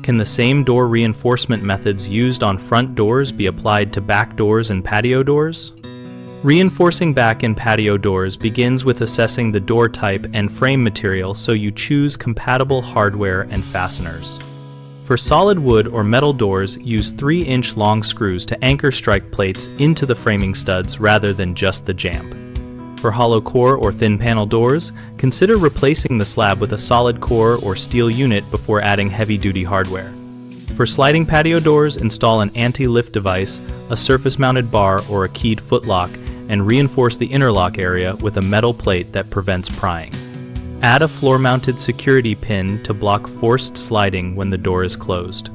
Can the same door reinforcement methods used on front doors be applied to back doors and patio doors? Reinforcing back and patio doors begins with assessing the door type and frame material so you choose compatible hardware and fasteners. For solid wood or metal doors, use 3-inch long screws to anchor strike plates into the framing studs rather than just the jamb. For hollow core or thin panel doors, consider replacing the slab with a solid core or steel unit before adding heavy-duty hardware. For sliding patio doors, install an anti-lift device, a surface-mounted bar, or a keyed footlock, and reinforce the interlock area with a metal plate that prevents prying. Add a floor-mounted security pin to block forced sliding when the door is closed.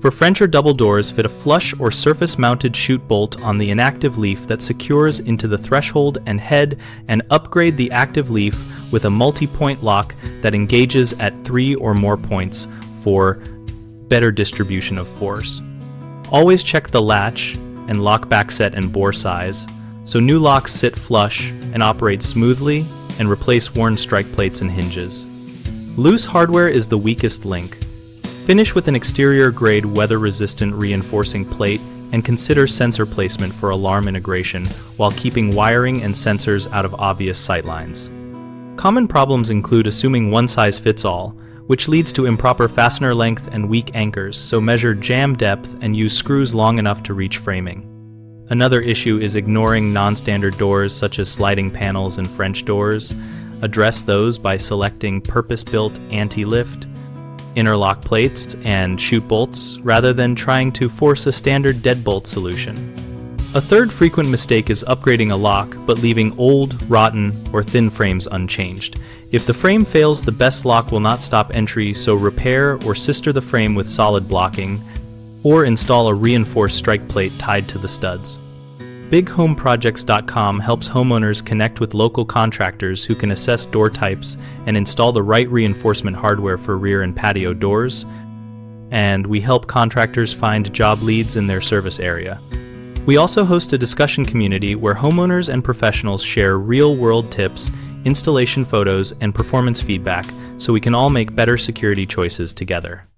For French or double doors, fit a flush or surface-mounted chute bolt on the inactive leaf that secures into the threshold and head, and upgrade the active leaf with a multi-point lock that engages at 3 or more points for better distribution of force. Always check the latch and lock back set and bore size, so new locks sit flush and operate smoothly, and replace worn strike plates and hinges. Loose hardware is the weakest link. Finish with an exterior-grade weather-resistant reinforcing plate and consider sensor placement for alarm integration while keeping wiring and sensors out of obvious sightlines. Common problems include assuming one-size-fits-all, which leads to improper fastener length and weak anchors, so measure jamb depth and use screws long enough to reach framing. Another issue is ignoring non-standard doors such as sliding panels and French doors. Address those by selecting purpose-built anti-lift, interlock plates, and chute bolts rather than trying to force a standard deadbolt solution. A third frequent mistake is upgrading a lock but leaving old, rotten, or thin frames unchanged. If the frame fails, the best lock will not stop entry, so repair or sister the frame with solid blocking, or install a reinforced strike plate tied to the studs. BigHomeProjects.com helps homeowners connect with local contractors who can assess door types and install the right reinforcement hardware for rear and patio doors, and we help contractors find job leads in their service area. We also host a discussion community where homeowners and professionals share real-world tips, installation photos, and performance feedback so we can all make better security choices together.